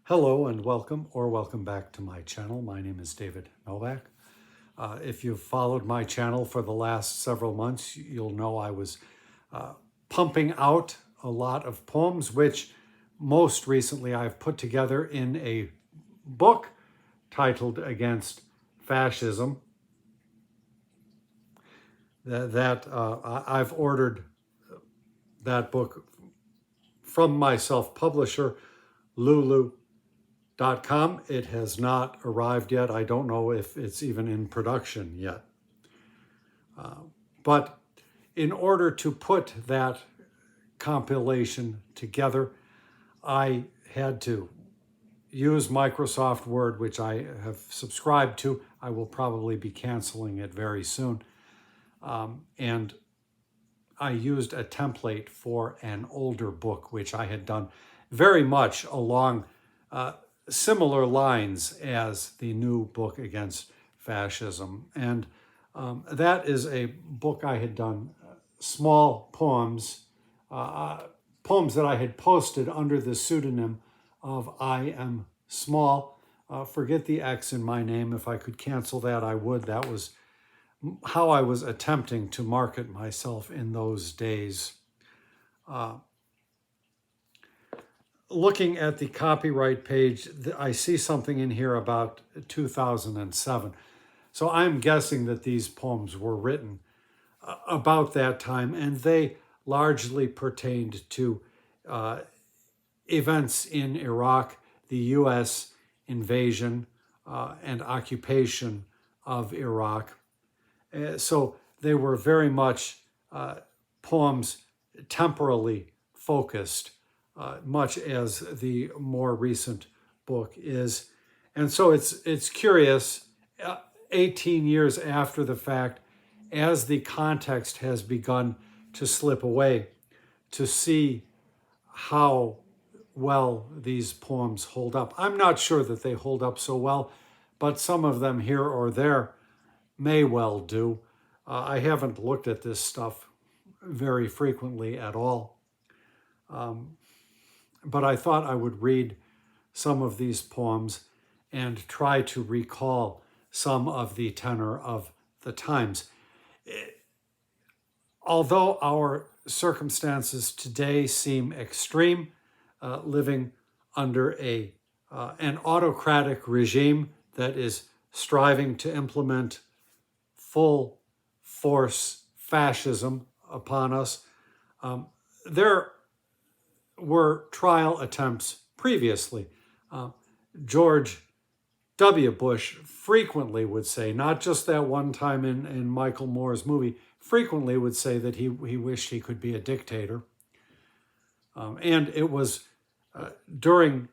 Hello and welcome or welcome back to my channel. My name is David Novak. If you've followed my channel for the last several months, you'll know I was pumping out a lot of poems, which most recently I've put together in a book titled Against Fascism. I've ordered that book from my self-publisher, Lulu.com. It has not arrived yet. I don't know if it's even in production yet. But in order to put that compilation together, I had to use Microsoft Word, which I have subscribed to. I will probably be canceling it very soon. And I used a template for an older book, which I had done very much along similar lines as the new book Against Fascism. And that is a book I had done small poems, poems that I had posted under the pseudonym of I Am Small. Forget the X in my name. If I could cancel that, I would. That was how I was attempting to market myself in those days. Looking at the copyright page, I see something in here about 2007. So I'm guessing that these poems were written about that time, and they largely pertained to events in Iraq, the U.S. invasion and occupation of Iraq. So they were very much poems temporally focused, much as the more recent book is. And so it's curious, 18 years after the fact, as the context has begun to slip away, to see how well these poems hold up. I'm not sure that they hold up so well, but some of them here or there may well do. I haven't looked at this stuff very frequently at all. But I thought I would read some of these poems and try to recall some of the tenor of the times. Although our circumstances today seem extreme, living under an autocratic regime that is striving to implement full force fascism upon us, there were trial attempts previously. George W. Bush frequently would say, not just that one time in Michael Moore's movie, frequently would say that he wished he could be a dictator. And it was during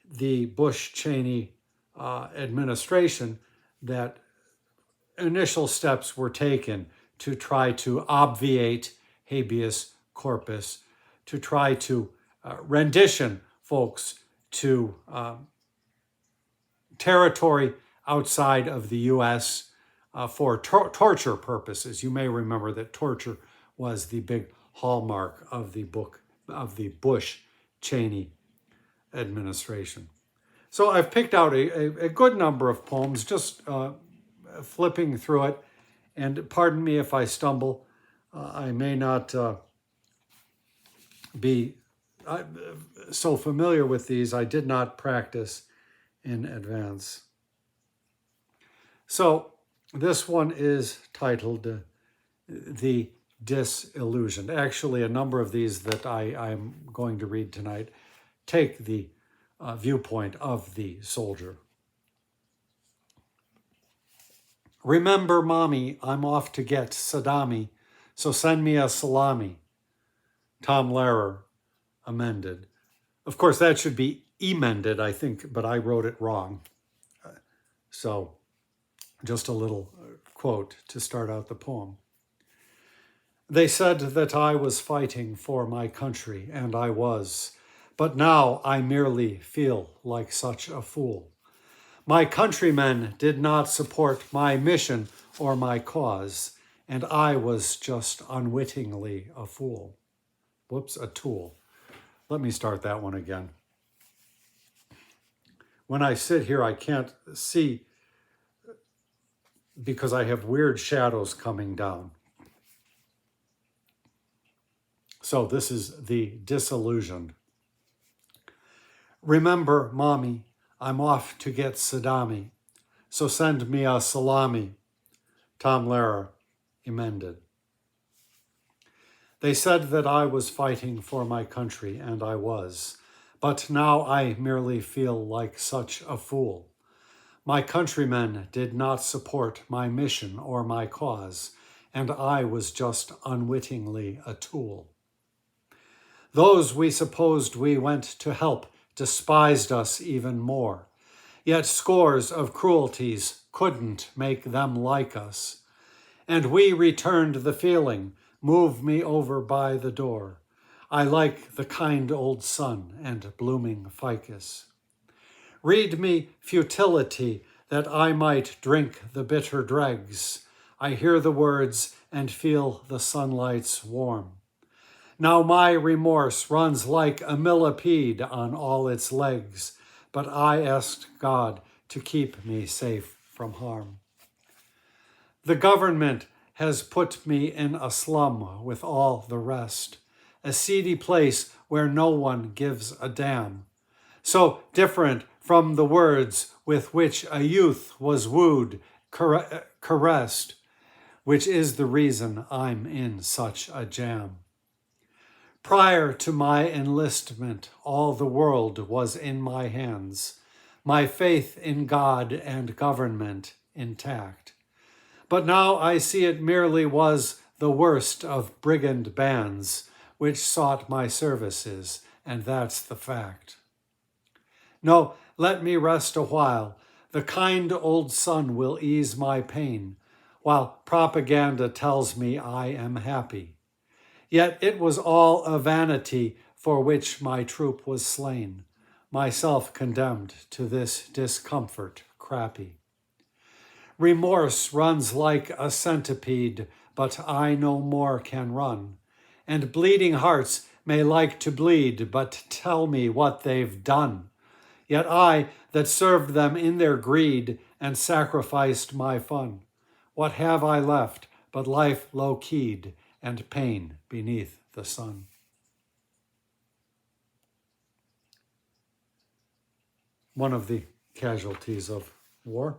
the Bush-Cheney administration that initial steps were taken to try to obviate habeas corpus, to try to rendition folks to territory outside of the U.S. For torture purposes. You may remember that torture was the big hallmark of the book of the Bush-Cheney administration. So I've picked out a good number of poems, just flipping through it. And pardon me if I stumble. I may not be so familiar with these. I did not practice in advance. So this one is titled The Disillusioned. Actually, a number of these that I'm going to read tonight take the viewpoint of the soldier. Remember, mommy, I'm off to get Saddami, so send me a salami. Tom Lehrer amended. Of course, that should be emended, I think, but I wrote it wrong. So just a little quote to start out the poem. They said that I was fighting for my country, and I was, but now I merely feel like such a fool. My countrymen did not support my mission or my cause, and I was just unwittingly a fool. Whoops, a tool. Let me start that one again. When I sit here, I can't see because I have weird shadows coming down. So this is the disillusioned. Remember, Mommy, I'm off to get Saddami, so send me a salami. Tom Lehrer emended. They said that I was fighting for my country, and I was, but now I merely feel like such a fool. My countrymen did not support my mission or my cause, and I was just unwittingly a tool. Those we supposed we went to help despised us even more, yet scores of cruelties couldn't make them like us. And we returned the feeling, move me over by the door. I like the kind old sun and blooming ficus. Read me futility that I might drink the bitter dregs. I hear the words and feel the sunlight's warm. Now my remorse runs like a millipede on all its legs, but I asked God to keep me safe from harm. The government has put me in a slum with all the rest, a seedy place where no one gives a damn. So different from the words with which a youth was wooed, caressed, which is the reason I'm in such a jam. Prior to my enlistment, all the world was in my hands, my faith in God and government intact. But now I see it merely was the worst of brigand bands which sought my services, and that's the fact. No, let me rest a while. The kind old sun will ease my pain, while propaganda tells me I am happy. Yet it was all a vanity for which my troop was slain, myself condemned to this discomfort crappy. Remorse runs like a centipede, but I no more can run, and bleeding hearts may like to bleed, but tell me what they've done. Yet I, that served them in their greed and sacrificed my fun, what have I left but life low-keyed and pain beneath the sun? One of the casualties of war.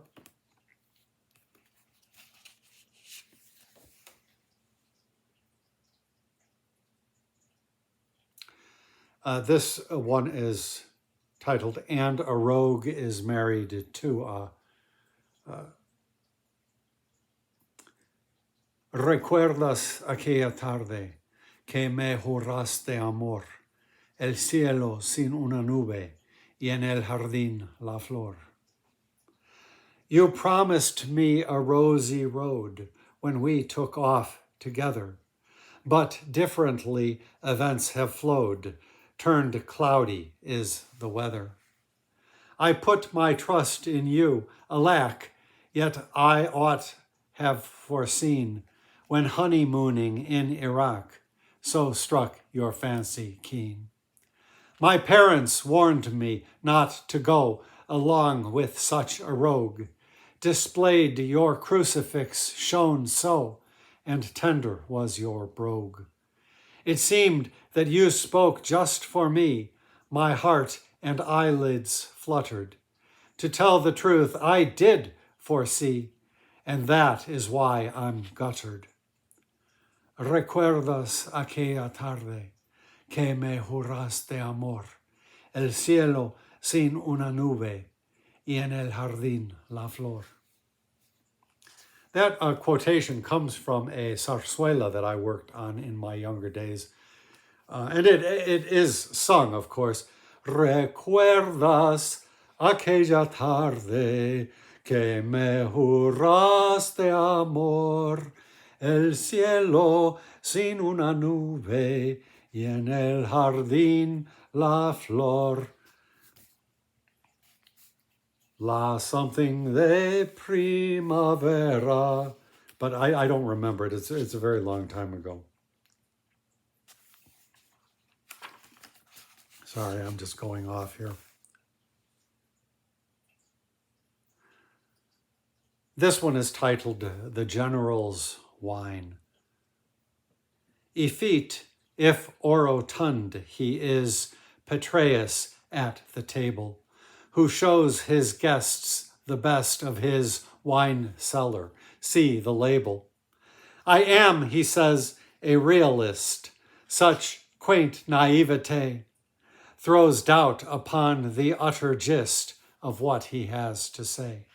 This one is titled, And a Rogue is Married to a... Recuerdas aquella tarde que me juraste amor, el cielo sin una nube y en el jardín la flor. You promised me a rosy road when we took off together, but differently events have flowed, turned cloudy is the weather. I put my trust in you, alack, yet I ought have foreseen when honeymooning in Iraq, so struck your fancy keen. My parents warned me not to go along with such a rogue, displayed your crucifix shone so, and tender was your brogue. It seemed that you spoke just for me, my heart and eyelids fluttered. To tell the truth, I did foresee, and that is why I'm guttered. Recuerdas aquella tarde que me juraste amor, el cielo sin una nube y en el jardín la flor. That quotation comes from a zarzuela that I worked on in my younger days. And it is sung, of course. Recuerdas aquella tarde que me juraste amor, el cielo sin una nube y en el jardín la flor. La something de primavera. But I don't remember it. It's a very long time ago. Sorry, I'm just going off here. This one is titled The General's Wine. Effete, if orotund, he is Petreius at the table, who shows his guests the best of his wine cellar. See the label. I am, he says, a realist. Such quaint naivete throws doubt upon the utter gist of what he has to say.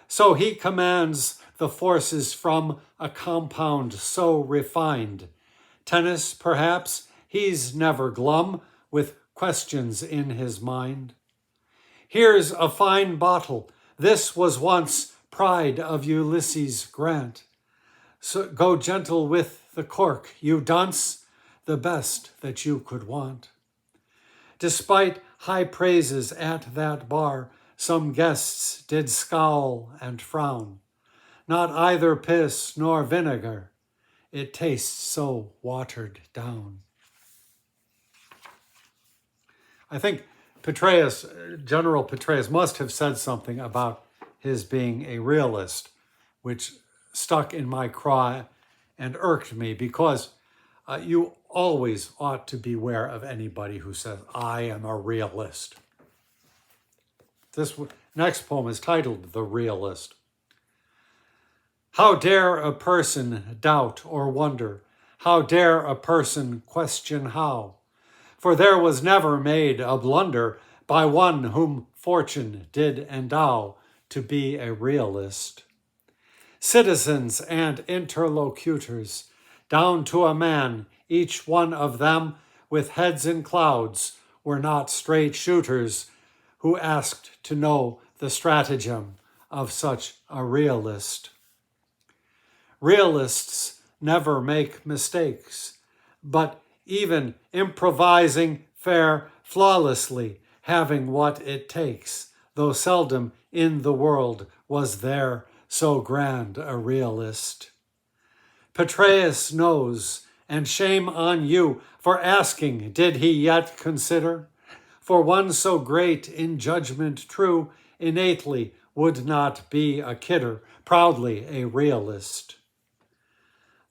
So he commands the forces from a compound so refined. Tennis, perhaps, he's never glum with questions in his mind. Here's a fine bottle. This was once pride of Ulysses Grant. So go gentle with the cork, you dunce, the best that you could want. Despite high praises at that bar, some guests did scowl and frown. Not either piss nor vinegar, it tastes so watered down. I think General Petreius must have said something about his being a realist, which stuck in my craw and irked me, because you always ought to beware of anybody who says, I am a realist. This next poem is titled The Realist. How dare a person doubt or wonder? How dare a person question how? For there was never made a blunder by one whom fortune did endow to be a realist. Citizens and interlocutors, down to a man, each one of them with heads in clouds, were not straight shooters who asked to know the stratagem of such a realist. Realists never make mistakes, but even improvising fare flawlessly, having what it takes, though seldom in the world was there so grand a realist. Petreius knows, and shame on you for asking, did he yet consider? For one so great in judgment true, innately would not be a kidder, proudly a realist.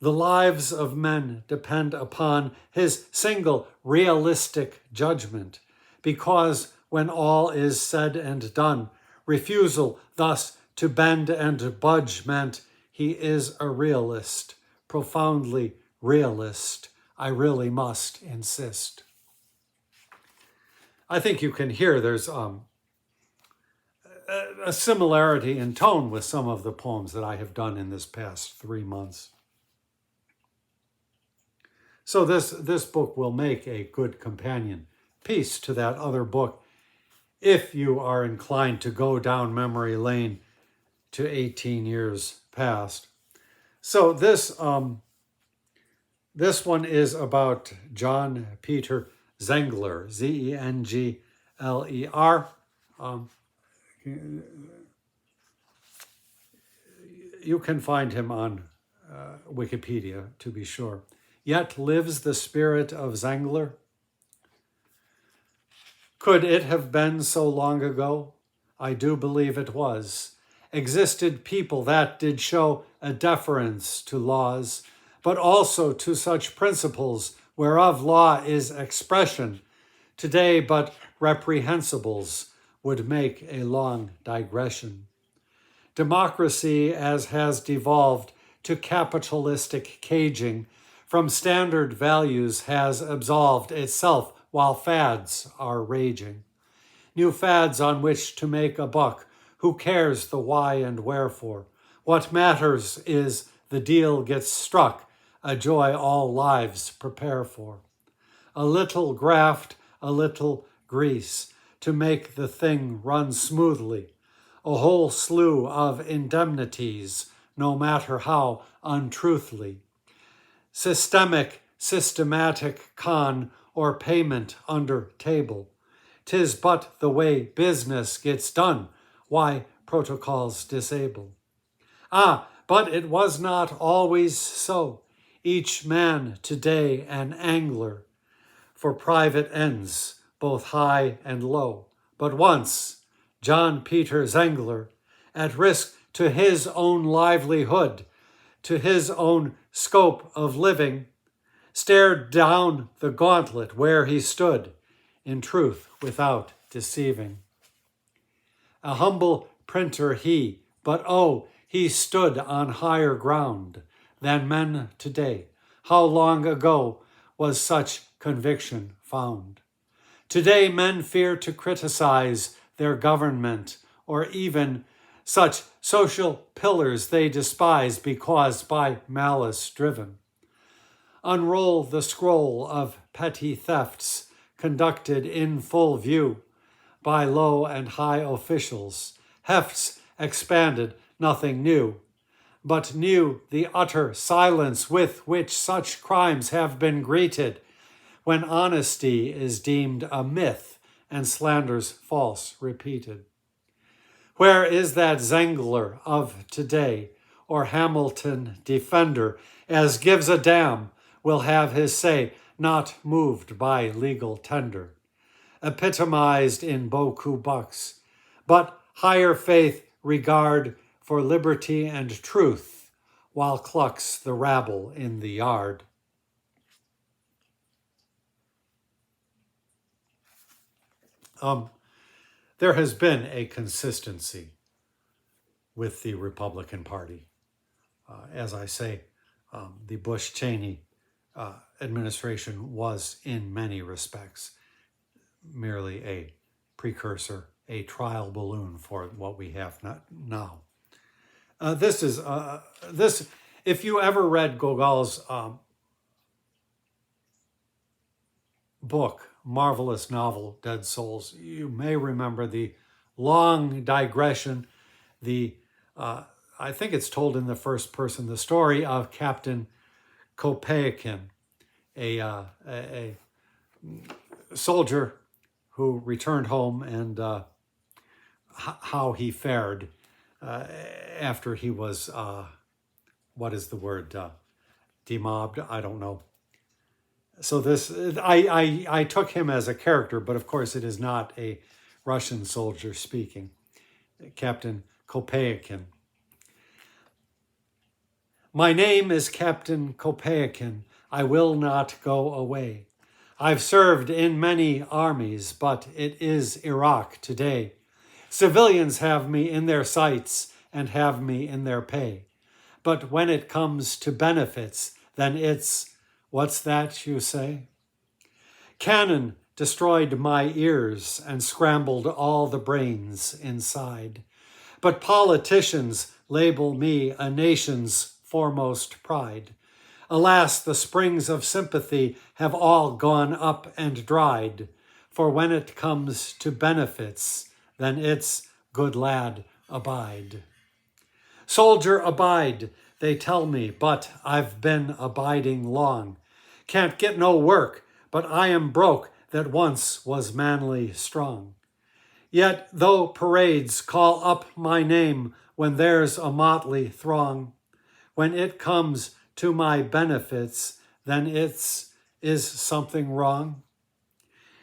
The lives of men depend upon his single realistic judgment, because when all is said and done, refusal thus to bend and budge meant he is a realist, profoundly realist. I really must insist. I think you can hear there's a similarity in tone with some of the poems that I have done in this past 3 months. So this book will make a good companion piece to that other book if you are inclined to go down memory lane to 18 years past. So this one is about John Peter Zengler, Zengler. You can find him on Wikipedia, to be sure. Yet lives the spirit of Zengler? Could it have been so long ago? I do believe it was. Existed people that did show a deference to laws, but also to such principles whereof law is expression. Today but reprehensibles would make a long digression. Democracy, as has devolved to capitalistic caging, from standard values has absolved itself while fads are raging. New fads on which to make a buck. Who cares the why and wherefore? What matters is the deal gets struck, a joy all lives prepare for. A little graft, a little grease, to make the thing run smoothly. A whole slew of indemnities, no matter how untruthly. Systematic con or payment under table. 'Tis but the way business gets done, why protocols disable. But it was not always so. Each man today an angler for private ends, both high and low. But once, John Peter Zengler, at risk to his own livelihood, to his own scope of living, stared down the gauntlet where he stood, in truth without deceiving. A humble printer he, but oh, he stood on higher ground than men today. How long ago was such conviction found? Today men fear to criticize their government or even such social pillars they despise because by malice driven. Unroll the scroll of petty thefts conducted in full view by low and high officials, hefts expanded, nothing new, but new the utter silence with which such crimes have been greeted, when honesty is deemed a myth and slanders false repeated. Where is that Zengler of today, or Hamilton defender, as gives a damn, will have his say, not moved by legal tender, epitomized in beaucoup bucks, but higher faith regard for liberty and truth, while clucks the rabble in the yard. There has been a consistency with the Republican Party. As I say, the Bush-Cheney administration was, in many respects, merely a precursor, a trial balloon for what we have now. If you ever read Gogol's book, marvelous novel, Dead Souls, you may remember the long digression, I think it's told in the first person, the story of Captain Kopeikin, a soldier who returned home, and how he fared after he was, what is the word, demobbed? I don't know. So this, I took him as a character, but of course it is not a Russian soldier speaking. Captain Kopeikin. My name is Captain Kopeikin. I will not go away. I've served in many armies, but it is Iraq today. Civilians have me in their sights and have me in their pay. But when it comes to benefits, then it's, what's that you say? Cannon destroyed my ears and scrambled all the brains inside. But politicians label me a nation's foremost pride. Alas, the springs of sympathy have all gone up and dried. For when it comes to benefits, then it's good lad, abide. Soldier, abide, they tell me, but I've been abiding long. Can't get no work, but I am broke that once was manly strong. Yet though parades call up my name when there's a motley throng, when it comes to my benefits, then is something wrong.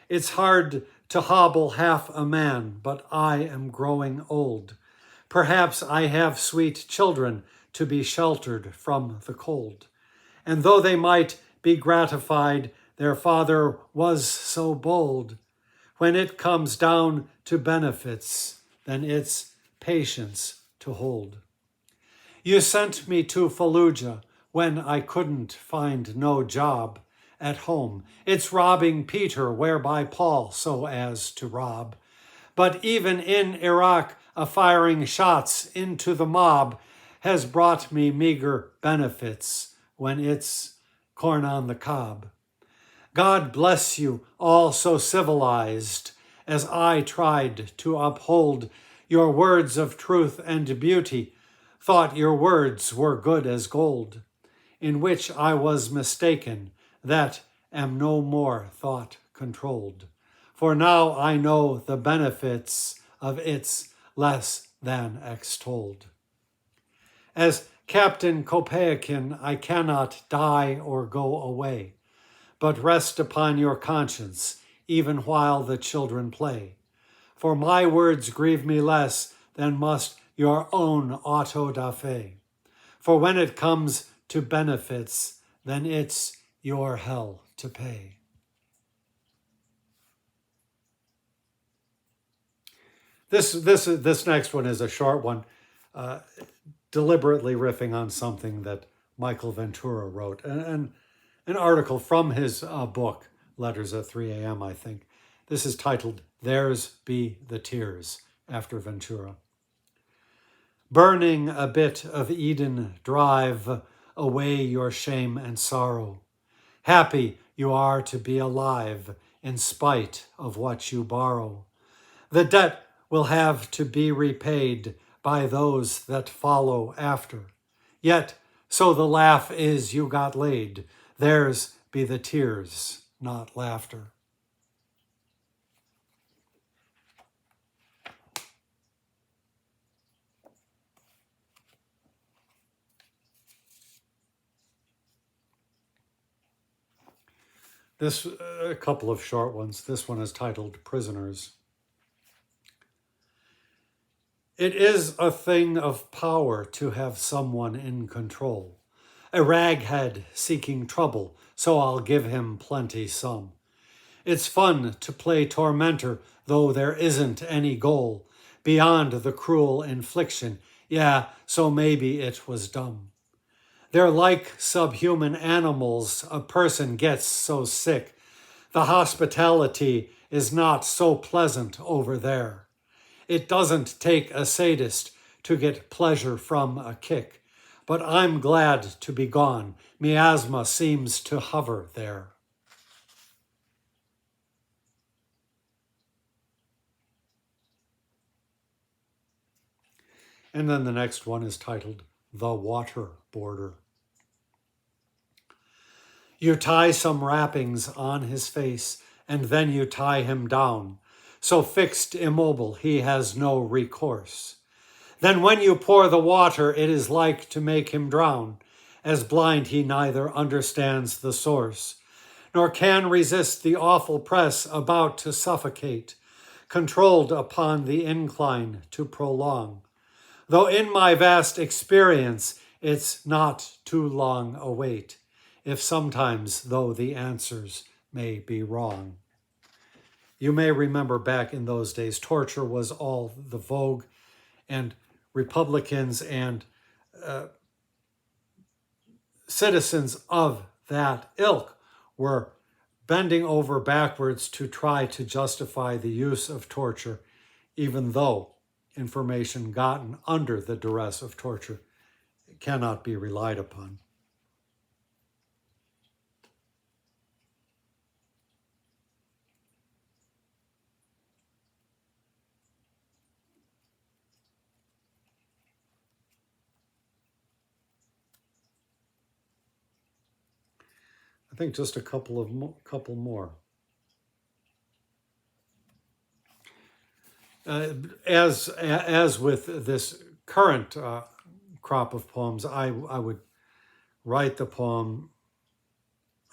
It's hard to hobble half a man, but I am growing old. Perhaps I have sweet children to be sheltered from the cold. And though they might be gratified, their father was so bold. When it comes down to benefits, then it's patience to hold. You sent me to Fallujah when I couldn't find no job at home. It's robbing Peter whereby Paul so as to rob. But even in Iraq, a firing shots into the mob has brought me meager benefits when it's corn on the cob. God bless you, all so civilized, as I tried to uphold your words of truth and beauty, thought your words were good as gold, in which I was mistaken, that am no more thought controlled. For now I know the benefits of its less than extolled. As Captain Kopeikin, I cannot die or go away, but rest upon your conscience, even while the children play. For my words grieve me less than must your own auto da fe. For when it comes to benefits, then it's your hell to pay. This next one is a short one, deliberately riffing on something that Michael Ventura wrote, and an article from his book, Letters at 3 a.m., I think. This is titled, Theirs Be the Tears, after Ventura. Burning a bit of Eden, drive away your shame and sorrow. Happy you are to be alive in spite of what you borrow. The debt will have to be repaid by those that follow after. Yet, so the laugh is you got laid, theirs be the tears, not laughter. This, a couple of short ones. This one is titled Prisoners. It is a thing of power to have someone in control. A raghead seeking trouble, so I'll give him plenty some. It's fun to play tormentor, though there isn't any goal beyond the cruel infliction. Yeah, so maybe it was dumb. They're like subhuman animals. A person gets so sick. The hospitality is not so pleasant over there. It doesn't take a sadist to get pleasure from a kick. But I'm glad to be gone. Miasma seems to hover there. And then the next one is titled The Water Border. You tie some wrappings on his face, and then you tie him down. So fixed immobile, he has no recourse. Then when you pour the water, it is like to make him drown, as blind he neither understands the source, nor can resist the awful press about to suffocate, controlled upon the incline to prolong. Though in my vast experience, it's not too long a wait, if sometimes, though the answers may be wrong. You may remember back in those days, torture was all the vogue, and Republicans and citizens of that ilk were bending over backwards to try to justify the use of torture, even though information gotten under the duress of torture cannot be relied upon. I think just a couple more. As with this current crop of poems, I would write the poem,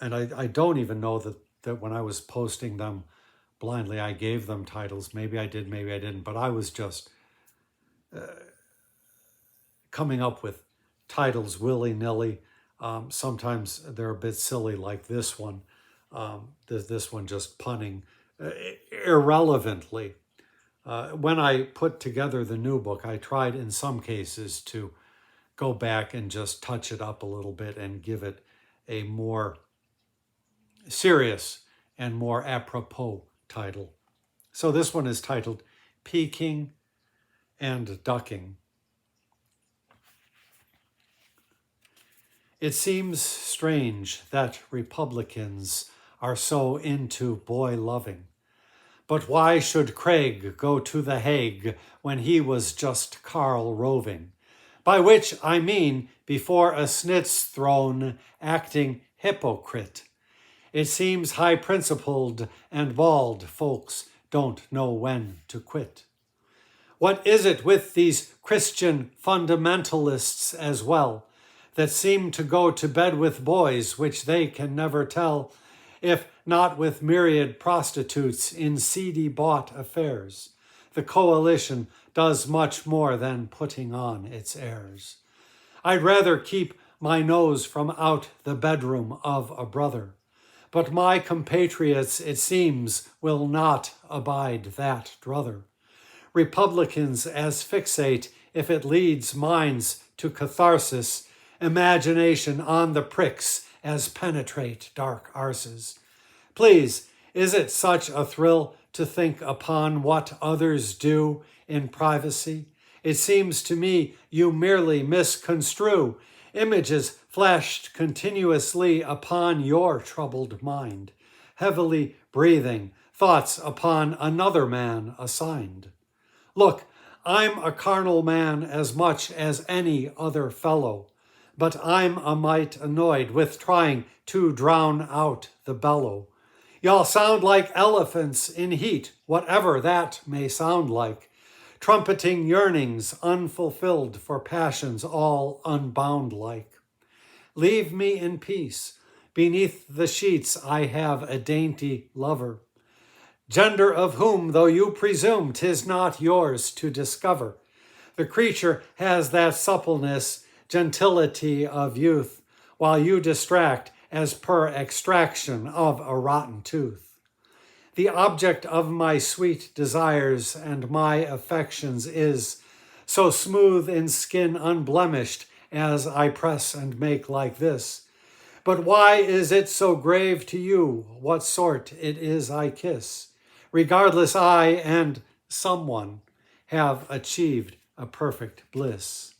and I don't even know that when I was posting them blindly, I gave them titles. Maybe I did, maybe I didn't, but I was just coming up with titles willy-nilly. Sometimes they're a bit silly, like this one. This one just punning irrelevantly. When I put together the new book, I tried in some cases to go back and just touch it up a little bit and give it a more serious and more apropos title. So this one is titled Peking and Ducking. It seems strange that Republicans are so into boy loving. But why should Craig go to The Hague when he was just Karl roving? By which I mean before a snit's throne, acting hypocrite. It seems high-principled and bald folks don't know when to quit. What is it with these Christian fundamentalists as well, that seem to go to bed with boys which they can never tell, if not with myriad prostitutes in seedy bought affairs? the coalition does much more than putting on its airs. I'd rather keep my nose from out the bedroom of a brother, but my compatriots, it seems, will not abide that druther. Republicans as fixate, if it leads minds to catharsis, imagination on the pricks as penetrate dark arses. Please, is it such a thrill to think upon what others do in privacy? It seems to me you merely misconstrue images flashed continuously upon your troubled mind, heavily breathing, thoughts upon another man assigned. Look, I'm a carnal man as much as any other fellow, but I'm a mite annoyed with trying to drown out the bellow. Y'all sound like elephants in heat, whatever that may sound like, trumpeting yearnings unfulfilled for passions all unbound like. Leave me in peace. Beneath the sheets I have a dainty lover, gender of whom, though you presume 'tis not yours to discover. The creature has that suppleness, gentility of youth, while you distract as per extraction of a rotten tooth. The object of my sweet desires and my affections is so smooth in skin unblemished as I press and make like this. But why is it so grave to you what sort it is I kiss? Regardless, I and someone have achieved a perfect bliss.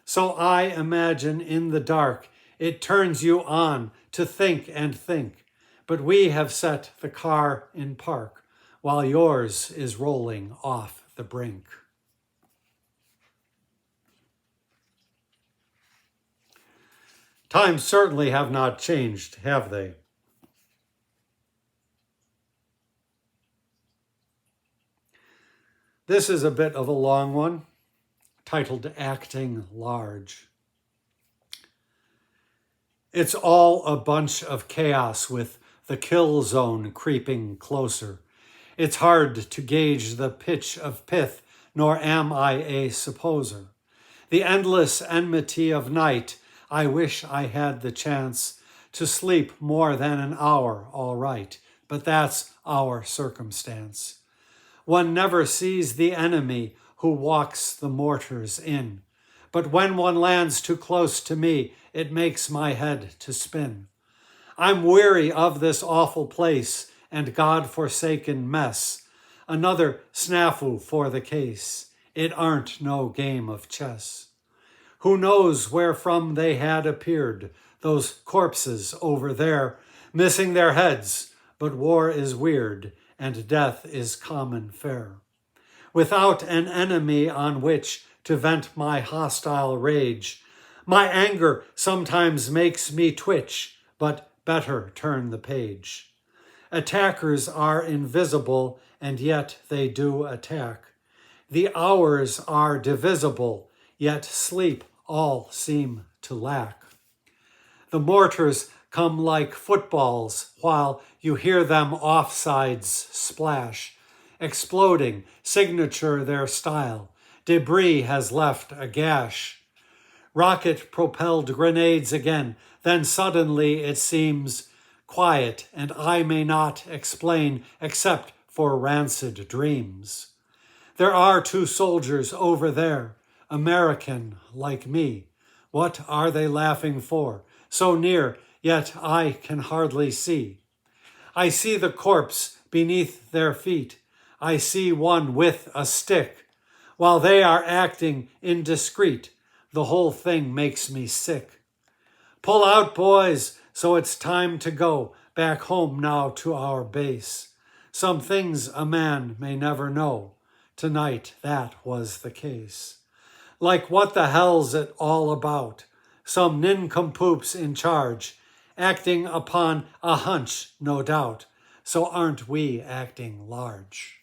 So I imagine in the dark it turns you on to think and think, but we have set the car in park while yours is rolling off the brink. Times certainly have not changed, have they? This is a bit of a long one, titled Acting Large. It's all a bunch of chaos with the kill zone creeping closer. It's hard to gauge the pitch of pith, nor am I a supposer. The endless enmity of night, I wish I had the chance to sleep more than an hour, all right, but that's our circumstance. One never sees the enemy who walks the mortars in, but when one lands too close to me, it makes my head to spin. I'm weary of this awful place and God-forsaken mess. Another snafu for the case. It aren't no game of chess. Who knows where from they had appeared, those corpses over there, missing their heads, but war is weird and death is common fare. Without an enemy on which to vent my hostile rage, my anger sometimes makes me twitch, but better turn the page. Attackers are invisible, and yet they do attack. The hours are divisible, yet sleep all seem to lack. The mortars come like footballs, while you hear them offsides splash, exploding, signature their style. Debris has left a gash. Rocket-propelled grenades again, then suddenly it seems quiet, and I may not explain except for rancid dreams. There are two soldiers over there, American like me. What are they laughing for? So near, yet I can hardly see. I see the corpse beneath their feet. I see one with a stick. While they are acting indiscreet, the whole thing makes me sick. Pull out, boys, so it's time to go back home now to our base. Some things a man may never know. Tonight that was the case. Like what the hell's it all about? Some nincompoops in charge, acting upon a hunch, no doubt. So aren't we acting large?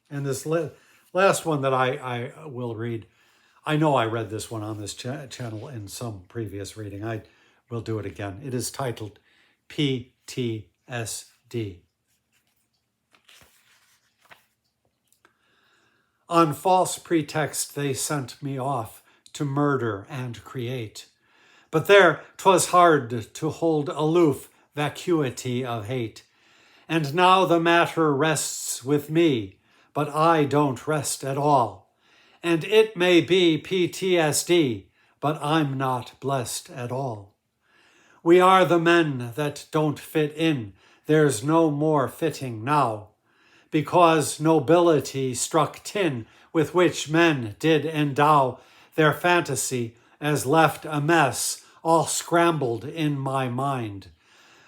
And this last one that I will read, I know I read this one on this channel in some previous reading. I will do it again. It is titled PTSD. D. On false pretext they sent me off to murder and create. But there 'twas hard to hold aloof vacuity of hate. And now the matter rests with me, but I don't rest at all. And it may be PTSD, but I'm not blessed at all. We are the men that don't fit in, there's no more fitting now, because nobility struck tin with which men did endow their fantasy as left a mess all scrambled in my mind.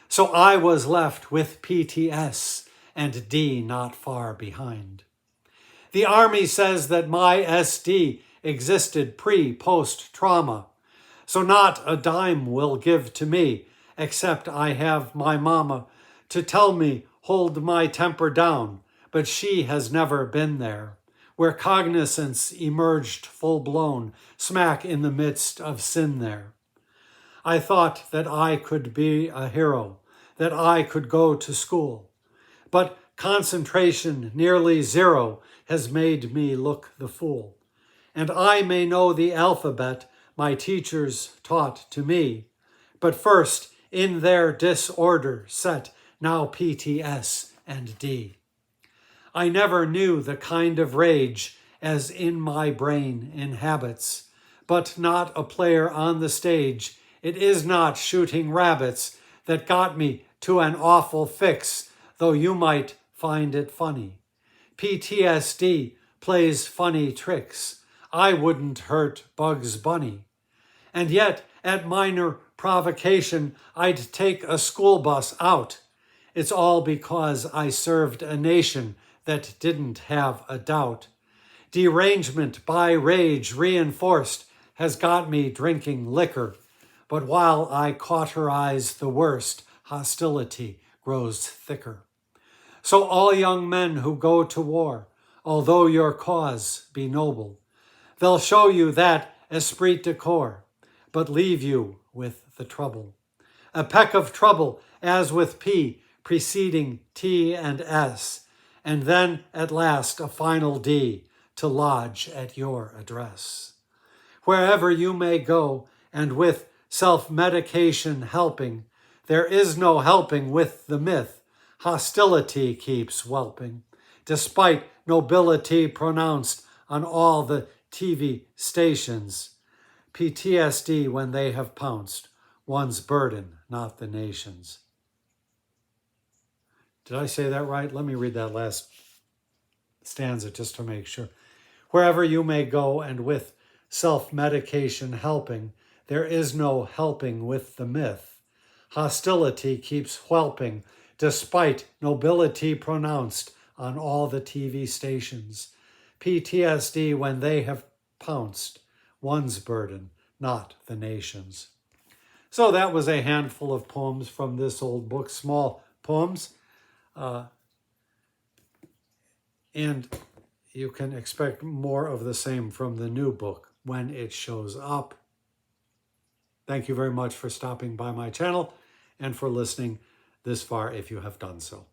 So I was left with PTS and D not far behind. The Army says that my SD existed pre-post trauma, so not a dime will give to me, except I have my mama to tell me hold my temper down, but she has never been there, where cognizance emerged full-blown, smack in the midst of sin there. I thought that I could be a hero, that I could go to school, but concentration nearly zero has made me look the fool. And I may know the alphabet my teachers taught to me, but first in their disorder set now PTS and D. I never knew the kind of rage as in my brain inhabits, but not a player on the stage. It is not shooting rabbits that got me to an awful fix, though you might find it funny. PTSD plays funny tricks. I wouldn't hurt Bugs Bunny. And yet, at minor provocation, I'd take a school bus out. It's all because I served a nation that didn't have a doubt. Derangement by rage reinforced has got me drinking liquor, but while I cauterize the worst, hostility grows thicker. So all young men who go to war, although your cause be noble, they'll show you that esprit de corps, but leave you with the trouble. A peck of trouble, as with P, preceding T and S, and then at last a final D to lodge at your address. Wherever you may go, and with self-medication helping, there is no helping with the myth. Hostility keeps whelping, despite nobility pronounced on all the TV stations. PTSD when they have pounced, one's burden, not the nation's. Did I say that right? Let me read that last stanza just to make sure. Wherever you may go and with self-medication helping, there is no helping with the myth. Hostility keeps whelping, despite nobility pronounced on all the TV stations. PTSD when they have pounced, one's burden, not the nation's. So that was a handful of poems from this old book, small poems. And you can expect more of the same from the new book when it shows up. Thank you very much for stopping by my channel and for listening this far if you have done so.